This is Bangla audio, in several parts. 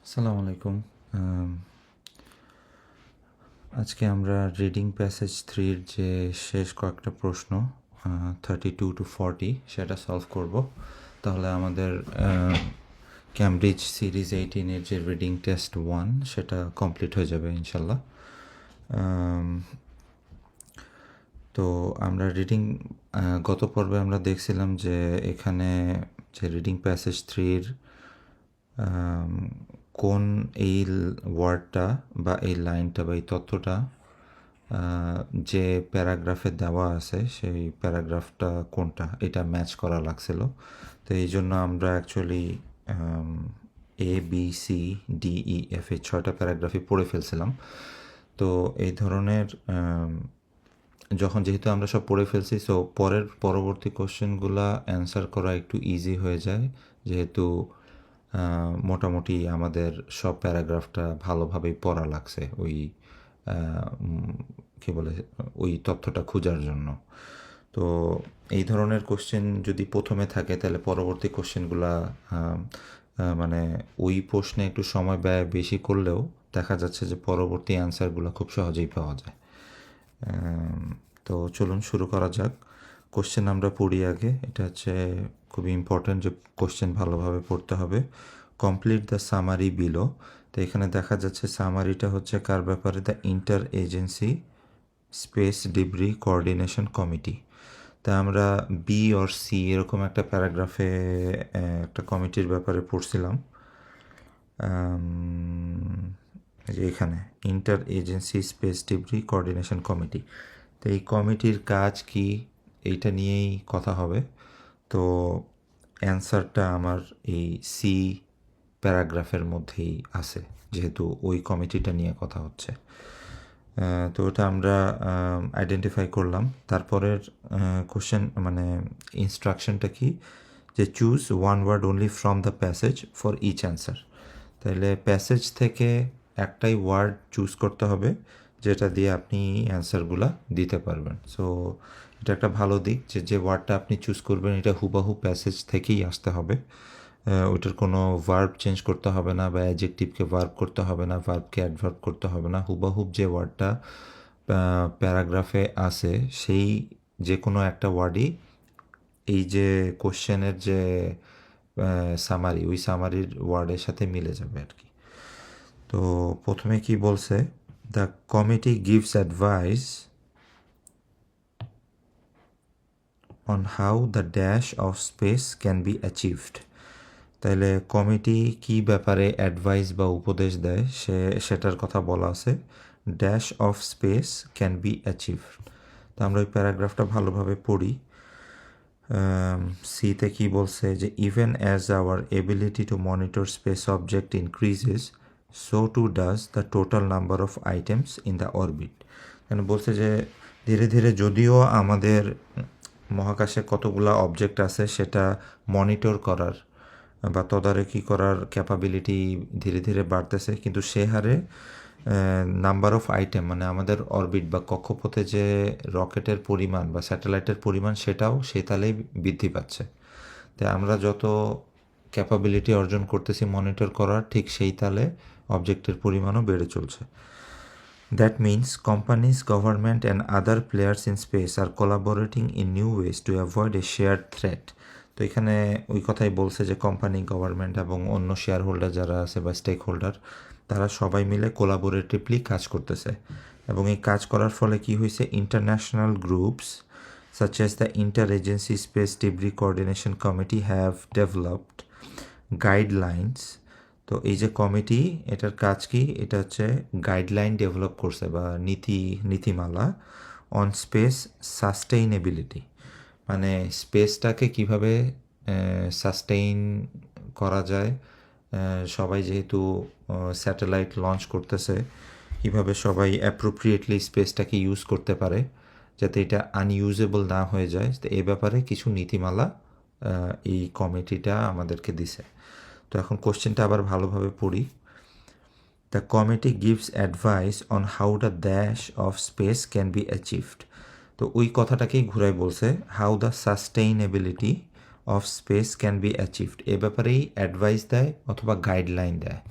আসসালামু আলাইকুম। আজকে আমরা রিডিং প্যাসেজ 3-র যে শেষ কয়েকটা প্রশ্ন 32 to 40 সেটা সলভ করব। তাহলে আমাদের ক্যামব্রিজ সিরিজ 18-এর যে রিডিং টেস্ট 1 সেটা কমপ্লিট হয়ে যাবে ইনশাল্লাহ। তো আমরা রিডিং গত পর্বে আমরা দেখছিলাম যে এখানে যে রিডিং প্যাসেজ 3-র কোন এই ওয়ার্ডটা বা এই লাইনটা বা এই তথ্যটা যে প্যারাগ্রাফে দেওয়া আছে সেই প্যারাগ্রাফটা কোনটা এটা ম্যাচ করা লাগছিল। তো এই জন্য আমরা actually A B C D E F এই 6টা প্যারাগ্রাফই পড়ে ফেলছিলাম। তো এই ধরনের যেহেতু আমরা সব পড়ে ফেলছি, সো পরবর্তী কোশ্চেনগুলো অ্যান্সার করা একটু ইজি হয়ে যায়, যেহেতু মোটামুটি আমাদের সব প্যারাগ্রাফটা ভালোভাবেই পড়া লাগছে ওই কী বলে ওই তথ্যটা খোঁজার জন্য। তো এই ধরনের কোশ্চেন যদি প্রথমে থাকে তাহলে পরবর্তী কোশ্চেনগুলা মানে ওই প্রশ্নে একটু সময় ব্যয় বেশি করলেও দেখা যাচ্ছে যে পরবর্তী অ্যান্সারগুলো খুব সহজেই পাওয়া যায়। তো চলুন শুরু করা যাক। কোশ্চেন আমরা পড়ি আগে। এটা হচ্ছে খুবই ইম্পর্ট্যান্ট যে কোশ্চেন ভালোভাবে পড়তে হবে। Complete the summary below. তো এখানে দেখা যাচ্ছে সামারিটা হচ্ছে কার ব্যাপারে? The inter agency space debris coordination committee. তা আমরা বি অর সি এরকম একটা প্যারাগ্রাফে একটা কমিটির ব্যাপারে পড়ছিলাম, যে এখানে inter agency space debris coordination committee. তো এই কমিটির কাজ কি এইটা নিয়েই কথা হবে। তো অ্যান্সারটা আমার এই সি প্যারাগ্রাফের মধ্যেই আছে, যেহেতু ওই কমিটিটা নিয়ে কথা হচ্ছে। তো ওটা আমরা আইডেন্টিফাই করলাম। তারপরের কোশ্চেন মানে ইনস্ট্রাকশনটা কি, যে choose one word only from the passage for each answer. তাহলে প্যাসেজ থেকে একটাই ওয়ার্ড চুজ করতে হবে যেটা দিয়ে আপনি অ্যান্সারগুলা দিতে পারবেন। সো এটা একটা ভালো দিক যে ওয়ার্ডটা আপনি চুজ করবেন এটা হুবাহু প্যাসেজ থেকেই আসতে হবে। ওইটার কোনো ভার্ব চেঞ্জ করতে হবে না, বা অ্যাডজেক্টিভকে ভার্ব করতে হবে না, ভার্বকে অ্যাডভার্ব করতে হবে না। হুবাহুব যে ওয়ার্ডটা প্যারাগ্রাফে আছে সেই যে কোনো একটা ওয়ার্ডই এই যে কোশ্চেনের যে সামারি, ওই সামারির ওয়ার্ডের সাথে মিলে যাবে আর কি। তো প্রথমে কি বলছে? The committee gives advice on how the dash of space can be achieved. তাহলে কমিটি কি ব্যাপারে অ্যাডভাইস বা উপদেশ দেয় সেটার কথা বলা আছে। Dash of space can be achieved. তো আমরা ওই প্যারাগ্রাফটা ভালোভাবে পড়ি। সিতে কি বলছে, যে even as our ability to monitor space object increases so too does the total number of items in the orbit. মানে বলছে যে ধীরে ধীরে যদিও আমাদের মহাকাশে কতগুলো অবজেক্ট আছে সেটা মনিটর করার বা তদারকি করার ক্যাপাবিলিটি ধীরে ধীরে বাড়তেছে, কিন্তু সে হারে নাম্বার অফ আইটেম মানে আমাদের অরবিট বা কক্ষপথে যে রকেটের পরিমাণ বা স্যাটেলাইটের পরিমাণ সেটাও সে তালেই বৃদ্ধি পাচ্ছে। তাই আমরা যত ক্যাপাবিলিটি অর্জন করতেছি মনিটর করার, ঠিক সেই তালে অবজেক্টের পরিমাণও বেড়ে চলছে। That means companies, government and other players in space are collaborating in new ways to avoid a shared threat. তো এখানে ওই কথাই বলছে যে কোম্পানি, গভর্নমেন্ট এবং অন্য শেয়ার হোল্ডার যারা আছে বা স্টেক হোল্ডার, তারা সবাই মিলে কোলাবোরেটিভলি কাজ করতেছে। এবং এই কাজ করার ফলে কি হয়েছে, international groups such as the Inter-Agency Space Debris Coordination Committee have developed guidelines. তো এই যে কমিটি, এটার কাজ কি? এটা হচ্ছে গাইডলাইন ডেভেলপ করছে বা নীতিমালা অন স্পেস সাস্টেইনেবিলিটি, মানে স্পেসটাকে কিভাবে সাস্টেইন করা যায়। সবাই যেহেতু স্যাটেলাইট লঞ্চ করতেছে, কিভাবে সবাই অ্যাপ্রোপ্রিয়েটলি স্পেসটাকে ইউজ করতে পারে যাতে এটা আনইউজেবল না হয়ে যায়, তো এ ব্যাপারে কিছু নীতিমালা এই কমিটিটা আমাদেরকে দিছে। তো এখন কোশ্চেনটা আবার ভালোভাবে পড়ি। The committee gives advice on how the dash of space can be achieved. তো ওই কথাটাকেই ঘুরাই বলছে, how the sustainability of space can be achieved. এ ব্যাপারেই অ্যাডভাইস দেয় অথবা গাইডলাইন দেয়।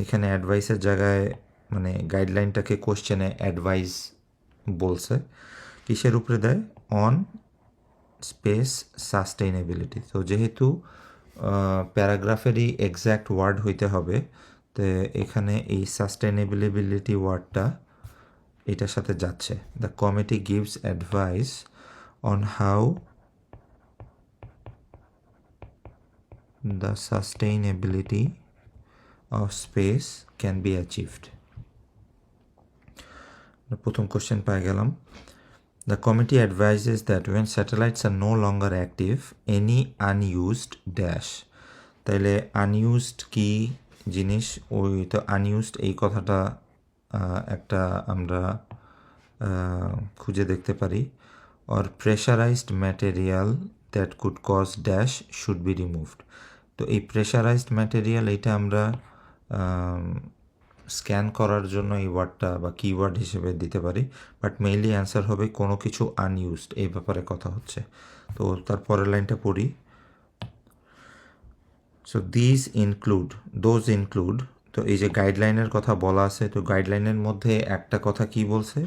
এখানে অ্যাডভাইসের জায়গায় মানে গাইডলাইনটাকে কোশ্চেনে অ্যাডভাইস বলছে, কিসের উপরে দেয়? On space sustainability. তো যেহেতু প্যারাগ্রাফেরই এক্স্যাক্ট ওয়ার্ড হইতে হবে, তো এখানে এই সাস্টেইনেবিলিটি ওয়ার্ডটা এটার সাথে যাচ্ছে। The committee gives advice on how the sustainability of space can be achieved. প্রথম কোশ্চেন পাই গেলাম। The committee advises that when satellites are no longer active, any unused dash, তাইলে আনইউজড কি জিনিস? ওই তো আনইউজড এই কথাটা একটা আমরা খুঁজে দেখতে পারি। Or pressurised material that could cause dash should be removed. তো এই প্রেশারাইজড ম্যাটেরিয়াল এটা আমরা স্ক্যান করার জন্য এই ওয়ার্ডটা বা কিওয়ার্ড হিসেবে দিতে পারি, বাট মেইনলি অ্যান্সার হবে কোনো কিছু আনইউজড, এই ব্যাপারে কথা হচ্ছে। তো তার পরের লাইনটা পড়ি। So this include, those include, তো এই যে গাইডলাইনের কথা বলা আছে, তো গাইডলাইনের মধ্যে একটা কথা কি বলছে?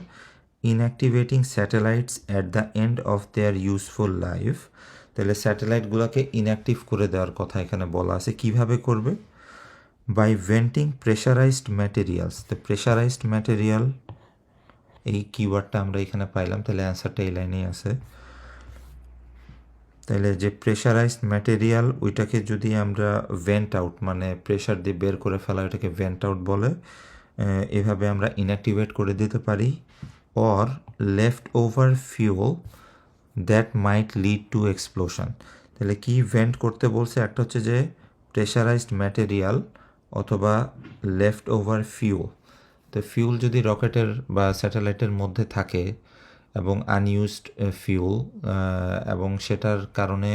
Inactivating satellites at the end of their useful life. তাহলে স্যাটেলাইটগুলোকে ইনঅ্যাক্টিভ করে দেওয়ার কথা এখানে বলা আছে। কিভাবে করবে? By venting pressurised materials. তো প্রেশারাইজড ম্যাটেরিয়াল এই কিওয়ার্ডটা আমরা এখানে পাইলাম, তাহলে অ্যান্সারটা এই লাইনেই আছে। তাহলে যে প্রেশারাইজড ম্যাটেরিয়াল ওইটাকে যদি আমরা ভেন্ট আউট মানে প্রেশার দিয়ে বের করে ফেলা, ওইটাকে ভেন্ট আউট বলে, এভাবে আমরা ইনঅ্যাক্টিভেট করে দিতে পারি। Or left over fuel that might lead to explosion. তাহলে কি ভেন্ট করতে বলছে? একটা হচ্ছে যে প্রেশারাইজড ম্যাটেরিয়াল অথবা লেফট ওভার ফিউল। তো ফিউল যদি রকেটের বা স্যাটেলাইটের মধ্যে থাকে এবং আনইউজড ফিউল, এবং সেটার কারণে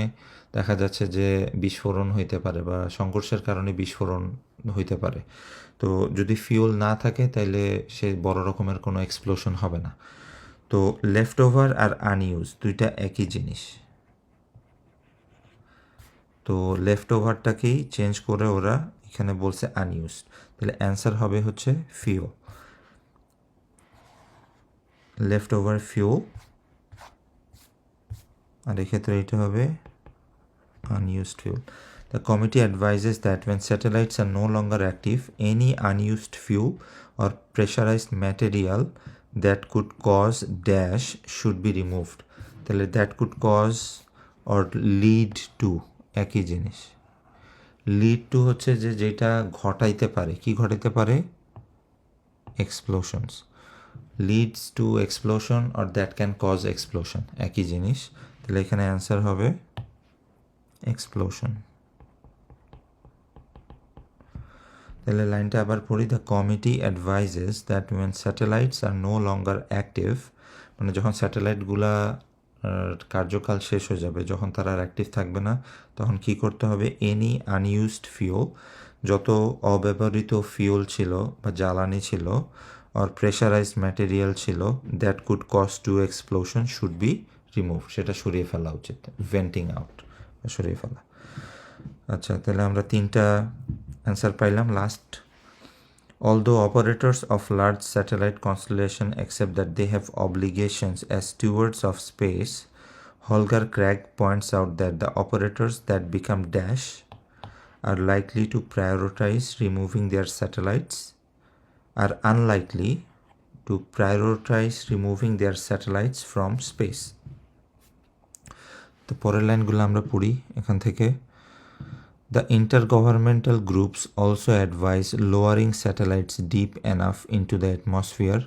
দেখা যাচ্ছে যে বিস্ফোরণ হইতে পারে বা সংঘর্ষের কারণে বিস্ফোরণ হইতে পারে। তো যদি ফিউল না থাকে তাহলে সে বড় রকমের কোনো এক্সপ্লোশন হবে না। তো লেফট ওভার আর আনইউজ দুইটা একই জিনিস। তো লেফট ওভারটাকেই চেঞ্জ করে ওরা এখানে বলছে আনইউজড, তাহলে অ্যান্সার হবে হচ্ছে ফিউল, লেফট ওভার ফিউল। আর এক্ষেত্রে এটা হবে unused fuel. The committee advises that when satellites are no longer active, any unused fuel or pressurized material that could cause dash should be removed. তাহলে that could cause or lead to একই জিনিস। লিড টু হচ্ছে যে যেটা ঘটাইতে পারে, কি ঘটাইতে পারে? Explosions. Leads to explosion or that can cause explosion, একই জিনিস। তাহলে এখানে অ্যান্সার হবে এক্সপ্লোশন। তাহলে লাইনটা আবার পড়ি। The committee advises that when satellites are no longer active, মানে যখন স্যাটেলাইটগুলা কার্যকাল শেষ হয়ে যাবে, যখন তারা আর অ্যাক্টিভ থাকবে না, তখন কি করতে হবে? এনি আনইউজড ফিউল, যত অব্যবহৃত ফিউল ছিল বা জ্বালানি ছিল, আর প্রেশারাইজড ম্যাটেরিয়াল ছিল, that could cause to explosion should be remove, সেটা সরিয়ে ফেলা উচিত, ভেন্টিং আউট, সরিয়ে ফেলা। আচ্ছা, তাহলে আমরা তিনটা অ্যান্সার পাইলাম। Last, although operators of large satellite constellation accept that they have obligations as stewards of space, Holger Craig points out that the operators that become dash are likely to prioritize removing their satellites, are unlikely to prioritize removing their satellites from space. তো পরের লাইনগুলো আমরা পড়ি এখান থেকে। The intergovernmental groups also advise lowering satellites deep enough into the atmosphere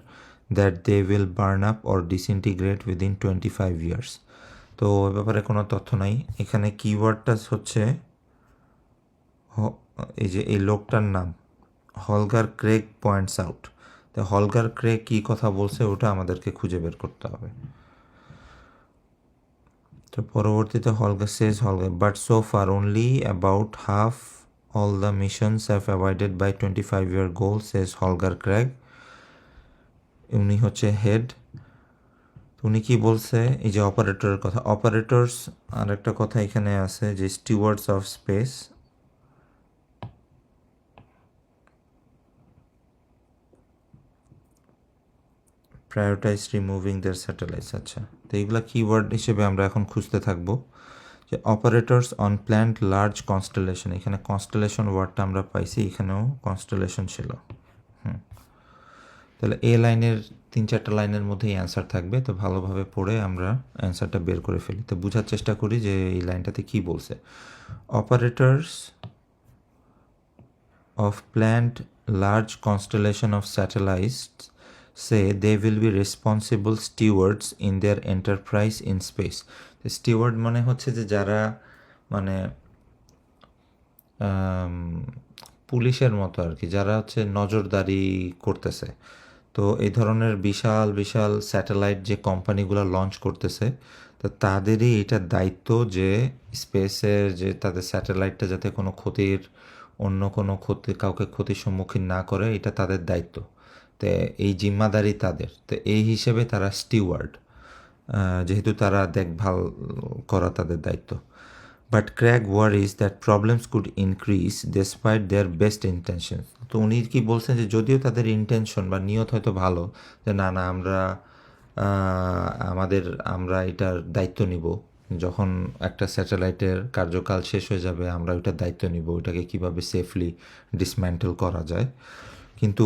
that they will burn up or disintegrate within 25 years. তো এ ব্যাপারে কোনো তথ্য নাই। এখানে কিওয়ার্ডটা হচ্ছে এই যে এই লোকটার নাম হলগার ক্রেগ পয়েন্টস আউট। তো হলগার ক্রেগ কী কথা বলছে ওটা আমাদেরকে খুঁজে বের করতে হবে। তো পরবর্তীতে Holger says, but so far only about half all the missions have abided by 25-year goal, says Holger Craig. উনি হচ্ছে হেড। উনি কি বলছে? এই যে অপারেটরের কথা, অপারেটরস আর একটা কথা এখানে আছে যে stewards of space, prioritise removing their satellites. আচ্ছা, তো এইগুলা কিওয়ার্ড হিসেবে আমরা এখন খুঁজতে থাকবো যে operators on planned large constellation. এখানে কনস্টেলেশন ওয়ার্ডটা আমরা পাইছি, এখানেও কনস্টেলেশন ছিল। তাহলে এ লাইনের 3-4টা লাইনের মধ্যেই অ্যান্সার থাকবে, তো ভালোভাবে পড়ে আমরা অ্যান্সারটা বের করে ফেলি। তো বোঝার চেষ্টা করি যে এই লাইনটাতে কি বলছে। Operators of planned large constellation of satellites say they will be responsible stewards in their enterprise in space. Stewart মানে হচ্ছে যে যারা মানে পুলিশের মতো আর কি, যারা হচ্ছে নজরদারি করতেছে। তো এই ধরনের বিশাল বিশাল স্যাটেলাইট যে কোম্পানিগুলো লঞ্চ করতেছে, তো তাদেরই এটা দায়িত্ব যে স্পেসের যে তাদের স্যাটেলাইটটা যাতে কোনো ক্ষতির অন্য কোনো ক্ষতি কাউকে ক্ষতির সম্মুখীন না করে, এটা তাদের দায়িত্ব। তো এই জিম্মাদারি তাদের, তো এই হিসেবে তারা স্টিওয়ার্ড, যেহেতু তারা দেখভাল করা তাদের দায়িত্ব। But crag worries that problems could increase despite their best intention. তো উনি কি বলছেন যে যদিও তাদের ইন্টেনশন বা নিয়ত হয়তো ভালো, যে না না আমরা এটার দায়িত্ব নিব, যখন একটা স্যাটেলাইটের কার্যকাল শেষ হয়ে যাবে আমরা ওইটার দায়িত্ব নিব, ওইটাকে কীভাবে সেফলি ডিসম্যান্টেল করা যায়। কিন্তু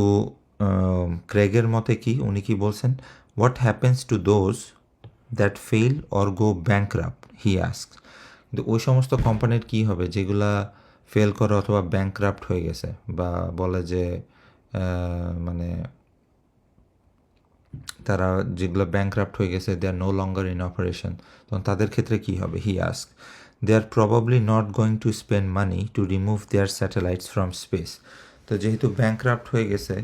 ক্রেগের মতে কি, উনি কি বলছেন, what happens to those that fail or go bankrupt he asks. কিন্তু ওই সমস্ত কোম্পানির কী হবে যেগুলা ফেল করে অথবা ব্যাংক্রাফট হয়ে গেছে, বা বলে যে মানে তারা যেগুলো ব্যাংক্রাফট হয়ে গেছে, they are no longer in operation, তখন তাদের ক্ষেত্রে কী হবে। He ask, they are probably not going to spend money to remove their satellites from space. তো যেহেতু ব্যাংক্রাফট হয়ে গেছে,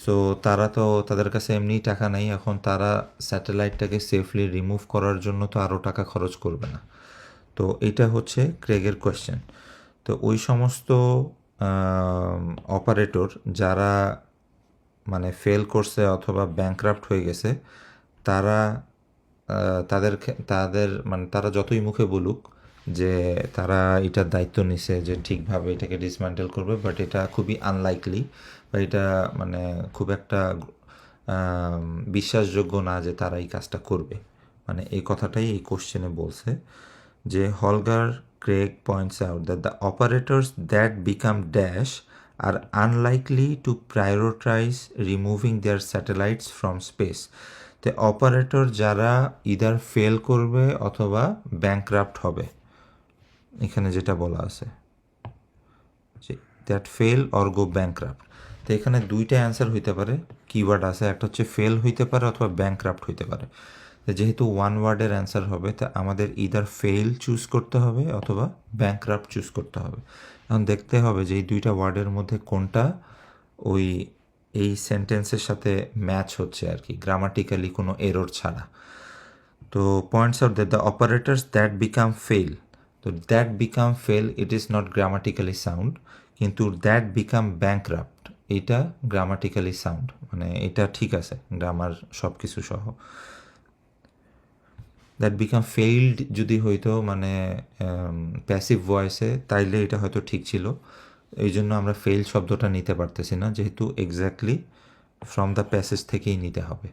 সো তারা তো তাদের কাছে এমনি টাকা নেই, এখন তারা স্যাটেলাইটটাকে সেফলি রিমুভ করার জন্য তো আরও টাকা খরচ করবে না। তো এটা হচ্ছে ক্রেগের কোয়েশ্চেন। তো ওই সমস্ত অপারেটর যারা মানে ফেল করছে অথবা ব্যাংক্রাফট হয়ে গেছে, তারা তাদের মানে তারা যতই মুখে বলুক যে তারা এটার দায়িত্ব নিছে যে ঠিকভাবে এটাকে ডিসম্যান্টেল করবে, বাট এটা খুবই আনলাইকলি, বা এটা মানে খুব একটা বিশ্বাসযোগ্য না যে তারা এই কাজটা করবে। মানে এই কথাটাই এই কোশ্চেনে বলছে যে Holger Krag points out that the operators that become dash are unlikely to prioritize removing their satellites from space. তো অপারেটর যারা ইদার ফেল করবে অথবা ব্যাংক্রাফট হবে, এখানে যেটা বলা আছে যে that fail or go bankrupt. তো এখানে দুইটা অ্যান্সার হইতে পারে, কিওয়ার্ড আছে, একটা হচ্ছে ফেল হইতে পারে অথবা ব্যাংক্রাফট হইতে পারে। যেহেতু ওয়ান ওয়ার্ডের অ্যান্সার হবে, তা আমাদের ইদার ফেল চুজ করতে হবে অথবা ব্যাংক্রাফট চুজ করতে হবে। এখন দেখতে হবে যে এই দুইটা ওয়ার্ডের মধ্যে কোনটা ওই এই সেন্টেন্সের সাথে ম্যাচ হচ্ছে আর কি, গ্রামাটিক্যালি কোনো এরর ছাড়া। তো points out that the operators that become fail, তো that become fail it is not grammatically sound, কিন্তু দ্যাট বিকাম ব্যাংক্রাফট এটা গ্রামাটিক্যালি সাউন্ড, মানে এটা ঠিক আছে গ্রামার সব কিছু সহ। দ্যাট বিকাম ফেইল্ড যদি হইতো মানে প্যাসিভ ভয়েসে, তাইলে এটা হয়তো ঠিক ছিল, এই জন্য আমরা ফেল শব্দটা নিতে পারতেছি না, যেহেতু এক্স্যাক্টলি ফ্রম দ্য প্যাসেজ থেকেই নিতে হবে।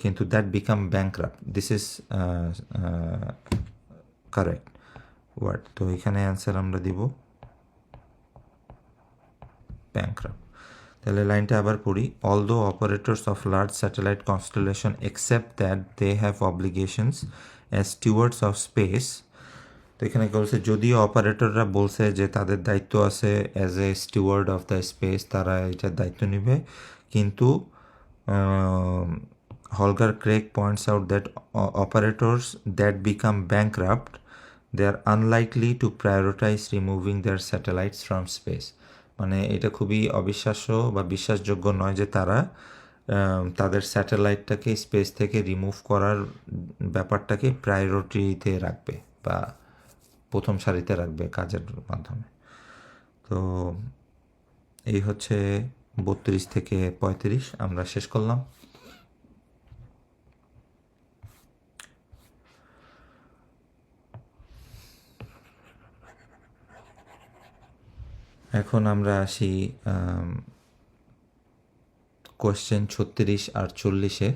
কিন্তু that become bankrupt, this is correct word. তো এখানে অ্যান্সার আমরা দিব ব্যাংক্রাফট। তাহলে লাইনটা আবার পড়ি, although operators of large satellite constellation accept that they have obligations as stewards of space. তো এখানে বলছে যদিও অপারেটররা বলছে যে তাদের দায়িত্ব আছে as a steward of the space, তারা এটার দায়িত্ব নেবে, কিন্তু Holger Krag points out that operators that become bankrupt they are unlikely to prioritise removing their satellites from space. মানে এটা খুবই অবিশ্বাস্য বা বিশ্বাসযোগ্য নয় যে তারা তাদের স্যাটেলাইটটাকে স্পেস থেকে রিমুভ করার ব্যাপারটাকে প্রায়োরিটিতে রাখবে বা প্রথম সারিতে রাখবে কাজের মাধ্যমে। তো এই হচ্ছে 32 থেকে 35 আমরা শেষ করলাম। এখন আমরা আসি কোয়েশ্চেন 36 আর 40-এ।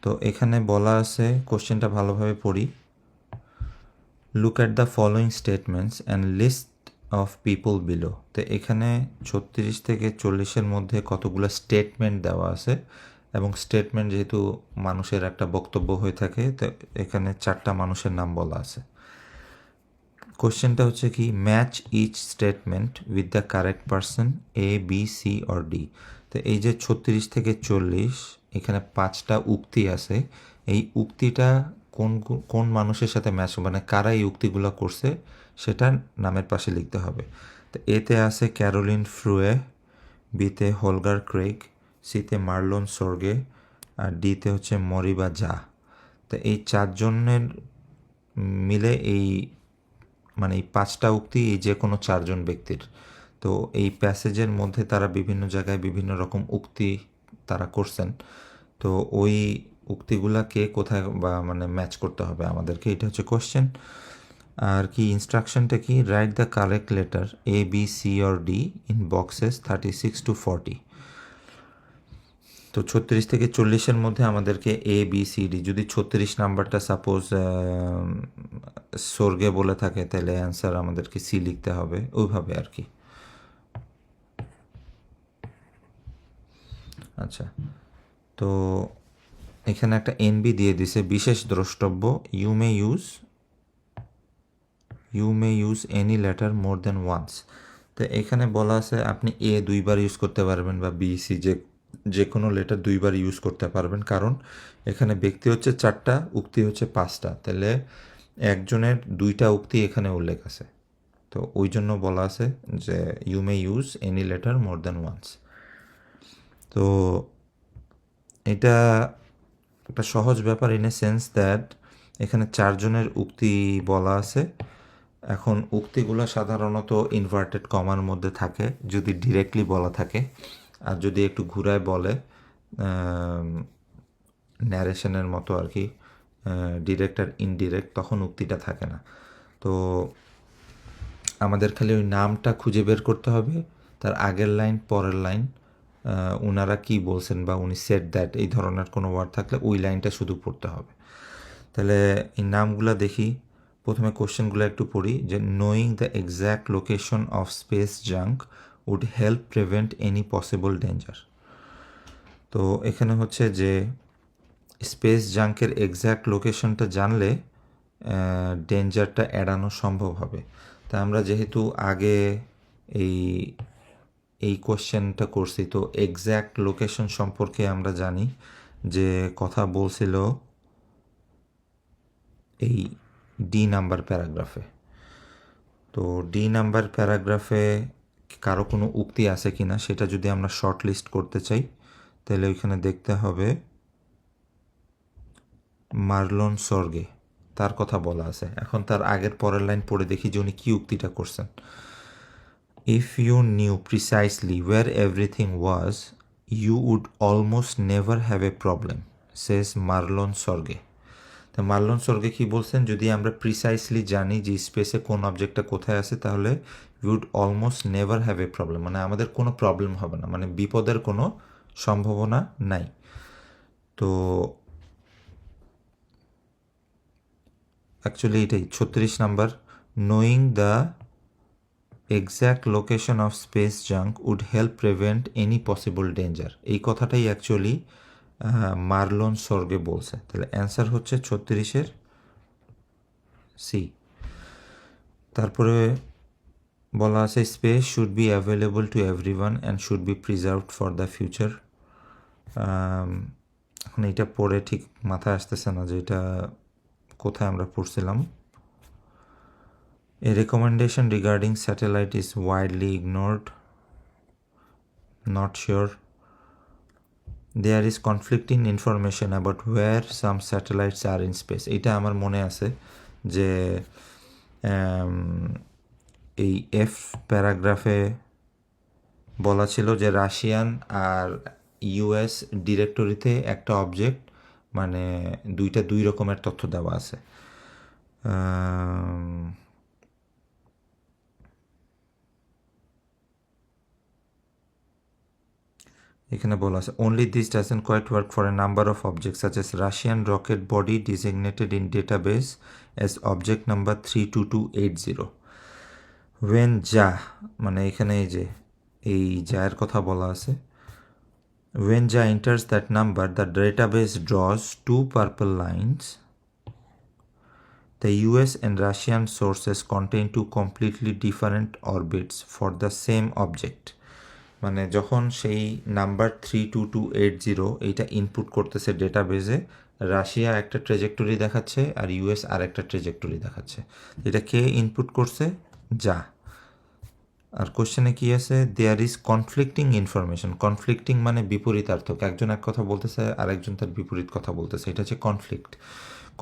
তো এখানে বলা আছে, কোশ্চেনটা ভালোভাবে পড়ি। Look at the following statements and list of people below. তো এখানে 36 থেকে 40-এর মধ্যে কতগুলো স্টেটমেন্ট দেওয়া আছে, এবং স্টেটমেন্ট যেহেতু মানুষের একটা বক্তব্য হয়ে থাকে, তো এখানে 4টা মানুষের নাম বলা আছে। কোশ্চেনটা হচ্ছে কি, match each statement with the correct person, A B C or D. তো এই যে 36 থেকে 40, এখানে 5টা উক্তি আছে। এই উক্তিটা কোন কোন মানুষের সাথে ম্যাচ, মানে কারা এই উক্তিগুলো করছে সেটা নামের পাশে লিখতে হবে। তো এতে আছে ক্যারোলিন ফ্রুয়ে, বিতে হোলগার ক্রেগ, সিতে মার্লন সোর্গে, আর ডিতে হচ্ছে মরিবা জা। তো এই 4জনের মিলে এই, মানে এই 5টা উক্তি এই যে কোনো 4জন ব্যক্তির। তো এই প্যাসেজের মধ্যে তারা বিভিন্ন জায়গায় বিভিন্ন রকম উক্তি তারা করছেন। তো ওই উক্তিগুলা কে কোথায় বা মানে ম্যাচ করতে হবে আমাদেরকে, এটা হচ্ছে কোশ্চেন। আর কি ইনস্ট্রাকশনটা কি, write the correct letter A B C or D in boxes 36 to 40। তো 36 থেকে 40-এর মধ্যে আমাদেরকে এ বি সি ডি, যদি 36 নাম্বারটা সাপোজ স্বর্গে বলে থাকে, তাহলে অ্যান্সার আমাদেরকে সি লিখতে হবে, ওইভাবে আর কি। আচ্ছা, তো এখানে একটা এনবি দিয়ে দিছে, বিশেষ দ্রষ্টব্য, you may use any letter more than once. তো এখানে বলা আছে আপনি এ 2বার ইউজ করতে পারবেন, বা বি সি যে কোনো লেটার 2বার ইউজ করতে পারবেন, কারণ এখানে ব্যক্তি হচ্ছে 4টা, উক্তি হচ্ছে 5টা, তাহলে একজনের 2টা উক্তি এখানে উল্লেখ আছে। তো ওই জন্য বলা আছে যে you may use any letter more than once. তো এটা একটা সহজ ব্যাপার ইন এ সেন্স দ্যাট এখানে 4জনের উক্তি বলা আছে। এখন উক্তিগুলো সাধারণত ইনভার্টেড কমার মধ্যে থাকে যদি ডিরেক্টলি বলা থাকে, আর যদি একটু ঘুরায় বলে ন্যারেশনের মতো আর কি, ডিরেক্ট আর ইনডিরেক্ট, তখন উক্তিটা থাকে না। তো আমাদের খালি ওই নামটা খুঁজে বের করতে হবে, তার আগের লাইন পরের লাইন ওনারা কি বলছেন, বা উনি সেড দ্যাট, এই ধরনের কোনো ওয়ার্ড থাকলে ওই লাইনটা শুধু পড়তে হবে। তাহলে এই নামগুলো দেখি। প্রথমে কোশ্চেনগুলো একটু পড়ি, যে knowing the exact location of space junk would help prevent any possible danger. তো এখানে হচ্ছে যে স্পেস জাঙ্কের এক্স্যাক্ট লোকেশনটা জানলে ডেঞ্জারটা এড়ানো সম্ভব হবে। তা আমরা যেহেতু আগে এই এই কোশ্চেনটা করছি, তো এক্স্যাক্ট লোকেশন সম্পর্কে আমরা জানি যে কথা বলছিল এই ডি নাম্বার প্যারাগ্রাফে। তো ডি নাম্বার প্যারাগ্রাফে কারো কোনো উক্তি আছে কি না সেটা যদি আমরা শর্ট লিস্ট করতে চাই, তাহলে ওইখানে দেখতে হবে মার্লন সর্গে, তার কথা বলা আছে। এখন তার আগের পরের লাইন পড়ে দেখি যে উনি কী উক্তিটা করছেন। If you knew precisely where everything was, you would almost never have a problem, says Marlon Sorge. তো মার্লন সর্গে কী বলছেন, যদি আমরা প্রিসাইসলি জানি যে স্পেসে কোন অবজেক্টটা কোথায় আছে, তাহলে we would almost never have a problem, মানে আমাদের কোনো প্রবলেম হবে না, মানে বিপদের কোনো সম্ভাবনা নাই। তো অ্যাকচুয়ালি এটাই 36 number, knowing the exact location of space junk would help prevent any possible danger, এই কথাটাই অ্যাকচুয়ালি মার্লন সর্গে বলছে। তাহলে অ্যান্সার হচ্ছে 36-এর সি। তারপরে বলা আছে space should be available to everyone and should be preserved for the future. এখন এটা পড়ে ঠিক মাথায় আসতেছে না যে এটা কোথায় আমরা পড়ছিলাম। A recommendation regarding satellite is widely ignored. Not sure. There is conflicting information about where some satellites are in space. এটা আমার মনে আছে যে এই এফ প্যারাগ্রাফে বলা ছিল যে রাশিয়ান আর ইউএস ডিরেক্টরিতে একটা অবজেক্ট, মানে দুইটা দুই রকমের তথ্য দেওয়া আছে। এখানে বলা আছে only this doesn't quite work for a number of objects such as Russian rocket body designated in database as object number 32280 when ja মানে এখানে এই যার কথা বলা আছে when ja enters that number the database draws two purple lines. The US and Russian sources contain two completely different orbits for the same object. মানে যখন সেই নাম্বার 32280 এইটা ইনপুট করতেছে ডেটাবেজে, রাশিয়া একটা ট্রেজেক্টরি দেখাচ্ছে আর ইউএস আর একটা ট্রেজেক্টরি দেখাচ্ছে। এটা কে ইনপুট করছে? যা। আর কোশ্চেনে কি আছে? There is conflicting information. Conflicting মানে বিপরীতার্থক, একজন এক কথা বলতেছে আর একজন তার বিপরীত কথা বলতেছে, এটা হচ্ছে conflict.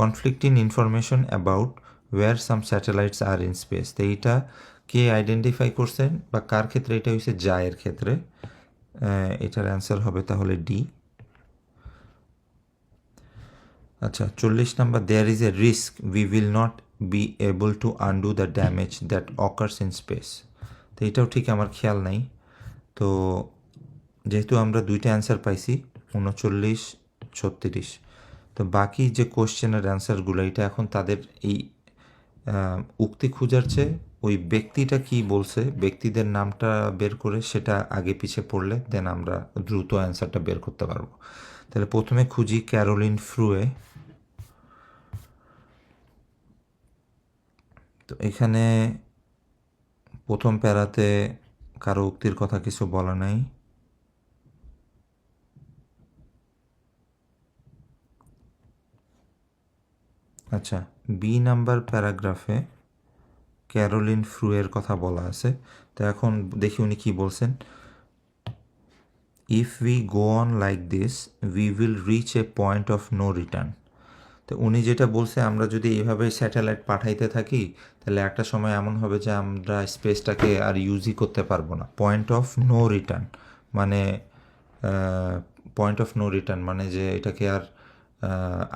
Conflicting information about where some satellites are in space. তো এইটা কে আইডেন্টিফাই করছেন বা কার ক্ষেত্রে? এটা হচ্ছে জায়ের ক্ষেত্রে। এটার অ্যান্সার হবে তাহলে ডি। আচ্ছা 40 number, there is a risk we will not be able to undo the damage that occurs in space. তো এটাও ঠিক আমার খেয়াল নাই। তো যেহেতু আমরা দুইটা অ্যান্সার পাইছি 39, 36, তো বাকি যে কোশ্চেনের অ্যান্সারগুলো এটা এখন তাদের এই উক্তি খুঁজার চেয়ে ওই ব্যক্তিটা কি বলছে, ব্যক্তিদের নামটা বের করে সেটা আগে পিছে পড়লে দেন আমরা দ্রুত অ্যান্সারটা বের করতে পারবো। তাহলে প্রথমে খুঁজি ক্যারোলিন ফ্রুয়ে। তো এখানে প্রথম প্যারাতে কারো উক্তির কথা কিছু বলা নাই। আচ্ছা বি নাম্বার প্যারাগ্রাফে ক্যারোলিন ফ্রুয়ের কথা বলা আছে। তো এখন দেখি উনি কি বলছেন। If we go on like this we will reach a point of no return. তো উনি যেটা বলছে, আমরা যদি এইভাবে স্যাটেলাইট পাঠাইতে থাকি তাহলে একটা সময় এমন হবে যে আমরা স্পেসটাকে আর ইউজই করতে পারবো না। পয়েন্ট অফ নো রিটার্ন মানে পয়েন্ট অফ নো রিটার্ন মানে যে এটাকে আর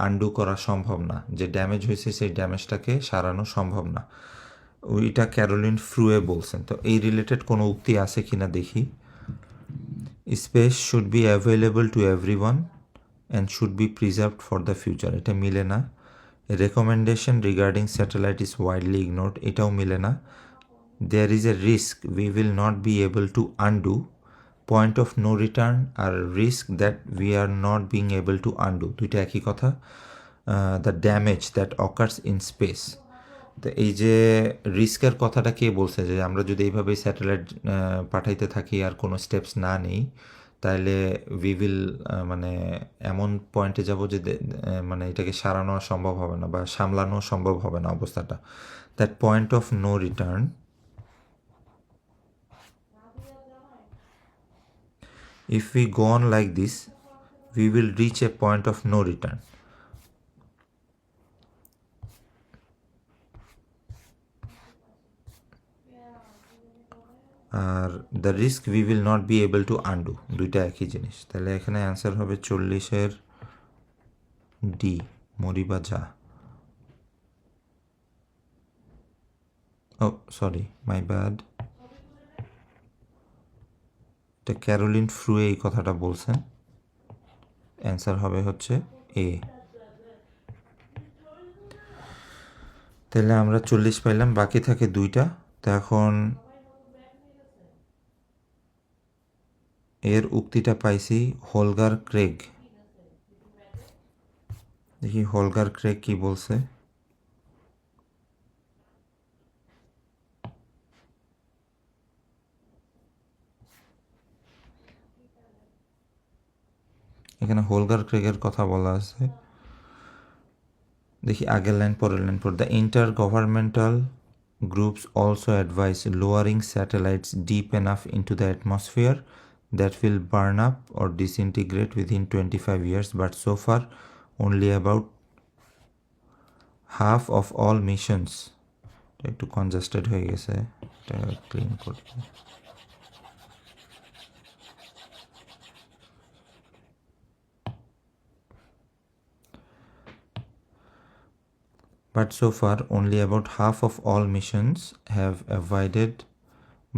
আনডু করা সম্ভব না, যে ড্যামেজ হয়েছে সেই ড্যামেজটাকে সারানো সম্ভব না। ওইটা ক্যারোলিন ফ্রুয়ে বলছেন। তো এই রিলেটেড কোনো উক্তি আছে কিনা দেখি। Space should be available to everyone and should be preserved for the future. এটা মিলে না। Recommendation regarding satellite is widely ignored, এটাও মিলে না। There is a risk we will not be able to undo, point of no return আর risk that we are not being able to undo, দুইটা একই কথা। The damage that occurs in space. তো এই যে রিস্কের কথাটা কে বলছে, যে আমরা যদি এইভাবে স্যাটেলাইট পাঠাইতে থাকি আর কোনো স্টেপস না নেই তাহলে উই উইল মানে এমন পয়েন্টে যাব যে মানে এটাকে সারানো সম্ভব হবে না বা সামলানো সম্ভব হবে না অবস্থাটা। That point of no return if we go on like this we will reach a point of no return. আর the risk we will not be able to undo, দুইটা একই জিনিস। তাহলে এখানে অ্যান্সার হবে 40-এর ডি, মরিবা যা। ও সরি, মাই ব্যাড। এটা ক্যারোলিন ফ্রুয়ে এই কথাটা বলছেন। অ্যান্সার হবে হচ্ছে এ। তাহলে আমরা 40 পাইলাম, বাকি থাকে দুইটা। তো এখন এর উক্তিটা পাইছি হোলগার ক্রেগ। দেখি হোলগার ক্রেগ কি বলছে। এখানে হোলগার ক্রেগের কথা বলা আছে। দেখি আগের লাইন পরের লাইন পর। The inter governmental groups also advice lowering satellites deep enough into the atmosphere that will burn up or disintegrate within 25 years, but so far only about half of all missions. একটু congested হয়ে গেছে, এটা ক্লিন করতে। But so far only about half of all missions have avoided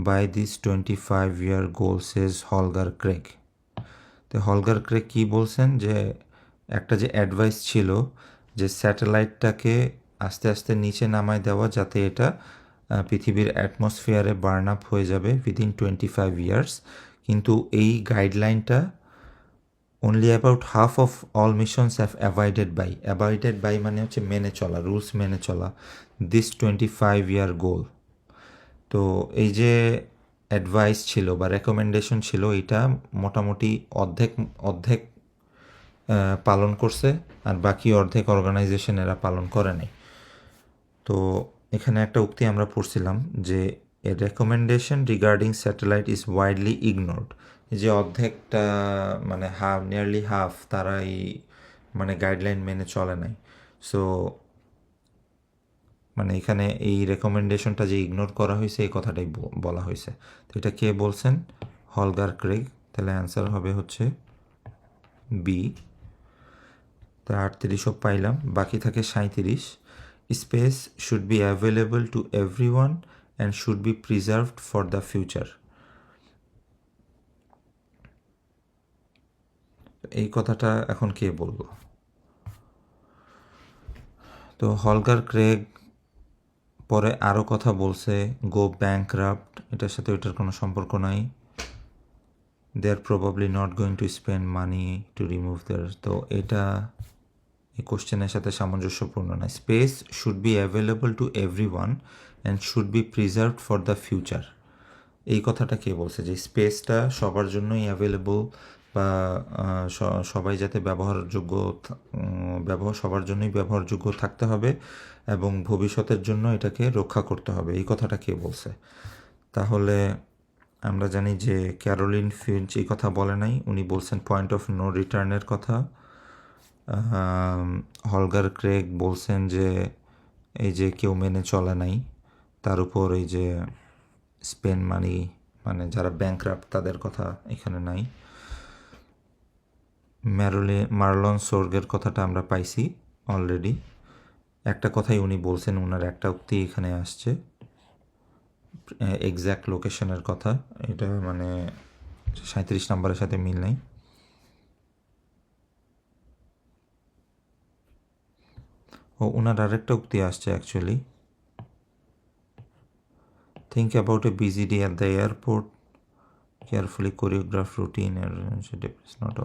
by this 25-year goal, says Holger Craig. তো হলগার ক্রেগ কী বলছেন যে একটা যে অ্যাডভাইস ছিল যে স্যাটেলাইটটাকে আস্তে আস্তে নিচে নামায় দেওয়া যাতে এটা পৃথিবীর অ্যাটমসফিয়ারে বার্ন আপ হয়ে যাবে উইদিন 25 ইয়ার্স, কিন্তু এই গাইডলাইনটা only about half of all missions have abided by মানে হচ্ছে মেনে চলা, রুলস মেনে চলা দিস 25-year গোল। তো এই যে অ্যাডভাইস ছিল বা রেকমেন্ডেশন ছিল এটা মোটামুটি অর্ধেক পালন করছে, আর বাকি অর্ধেক অর্গানাইজেশন এরা পালন করে নাই। তো এখানে একটা উক্তি আমরা পড়ছিলাম যে a recommendation regarding satellite is widely ignored, যে অর্ধেকটা মানে নিয়ারলি হাফ তারা এই মানে গাইডলাইন মেনে চলে নাই। সো মানে এখানে এই রেকমেন্ডেশনটা যে ইগনোর করা হয়েছে এই কথাটাই বলা হয়েছে। তো এটা কে বলছেন? Holger Craig. তাহলে অ্যান্সার হবে হচ্ছে বি। তা 38 পাইলাম, বাকি থাকে 37। Space should be available to everyone and should be preserved for the future. এই কথাটা এখন কে বলবো? তো হলগার ক্রেগ পরে আরও কথা বলছে, গো ব্যাংকরাপ্ট, এটার সাথে ওইটার কোনো সম্পর্ক নাই। They are probably not going to spend money to remove their, তো এটা এই কোশ্চেনের সাথে সামঞ্জস্যপূর্ণ নয়। Space should be available to everyone and should be preserved for the future. এই কথাটা কে বলছে যে স্পেসটা সবার জন্যই অ্যাভেলেবল বা সবাই যাতে সবার জন্যই ব্যবহারযোগ্য থাকতে হবে এবং ভবিষ্যতের জন্য এটাকে রক্ষা করতে হবে, এই কথাটা কে বলছে? তাহলে আমরা জানি যে ক্যারোলিন ফিঞ্চ এই কথা বলে নাই, উনি বলছেন পয়েন্ট অফ নো রিটার্নের কথা। হলগার ক্রেগ বলছেন যে এই যে কেউ মেনে চলে নাই, তার উপর এই যে স্পেন্ড মানি মানে যারা ব্যাংকরাপ্ট তাদের কথা এখানে নাই। মার্লন সোর্গের কথাটা আমরা পাইছি অলরেডি। একটা কথাই উনি বলছেন, ওনার একটা উক্তি এখানে আসছে এক্স্যাক্ট লোকেশনের কথা, এটা মানে 37 নম্বরের সাথে মিল নাই। ও ওনার আরেকটা উক্তি আসছে actually, think about a busy day at the airport, carefully choreograph routine not.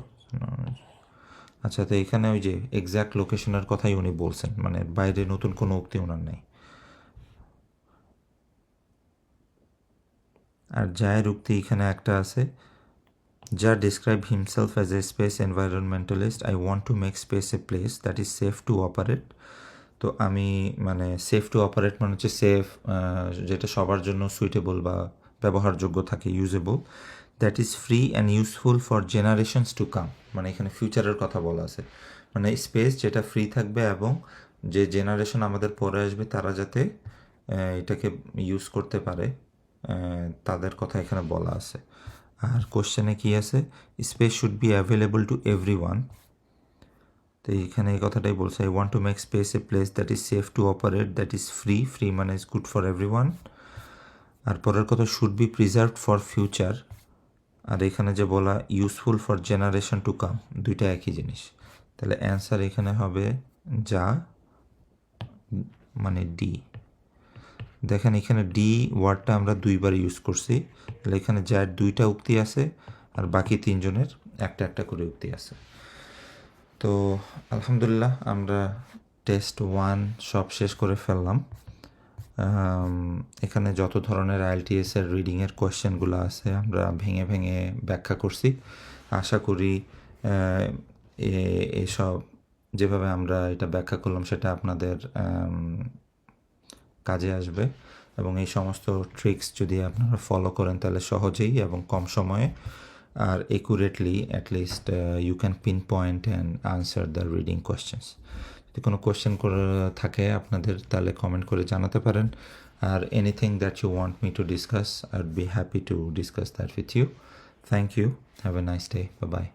আচ্ছা, তো এখানে ওই যে এক্স্যাক্ট লোকেশনের কথাই উনি বলছেন, মানে বাইরে নতুন কোনো উক্তি ওনার নেই। আর জায়ের উক্তি এখানে একটা আছে, যা describe himself as a space environmentalist, I want to make space a place that is safe to operate. তো আমি মানে সেফ টু অপারেট মানে হচ্ছে সেফ, যেটা সবার জন্য সুইটেবল বা ব্যবহারযোগ্য থাকে, usable, that is free and useful for generations to come, মানে এখানে ফিউচারের কথা বলা আছে, মানে স্পেস যেটা ফ্রি থাকবে এবং যে জেনারেশন আমাদের পরে আসবে তারা যাতে এটাকে ইউজ করতে পারে, তাদের কথা এখানে বলা আছে। আর কোশ্চেনে কি আছে? Space should be available to everyone, তো এইখানে এই কথাটাই বলছে, I want to make space a place that is safe to operate, that is free মানে ইজ গুড ফর এভরিওয়ান। আর পরের কথা should be preserved for future, আর এখানে যে বলা useful for generation to come, দুইটা একই জিনিস। তাহলে অ্যান্সার এখানে হবে যা মানে ডি। দেখেন এখানে ডি ওয়ার্ডটা আমরা দুইবার ইউজ করছি, তাহলে এখানে যার দুইটা উক্তি আছে আর বাকি তিনজনের একটা একটা করে উক্তি আছে। তো আলহামদুলিল্লাহ আমরা টেস্ট 1 সব শেষ করে ফেললাম। এখানে যত ধরনের আইএলটিএসের রিডিংয়ের কোয়েশ্চেনগুলো আছে আমরা ভেঙে ভেঙে ব্যাখ্যা করছি। আশা করি এসব যেভাবে আমরা এটা ব্যাখ্যা করলাম সেটা আপনাদের কাজে আসবে, এবং এই সমস্ত ট্রিক্স যদি আপনারা ফলো করেন তাহলে সহজেই এবং কম সময়ে আর accurately at least you can pinpoint and answer the reading questions. যদি কোনো কোয়েশ্চেন করে থাকে আপনাদের তাহলে কমেন্ট করে জানাতে পারেন। আর anything that you want me to discuss, I would be happy to discuss that with you. Thank you, have a nice day, bye by.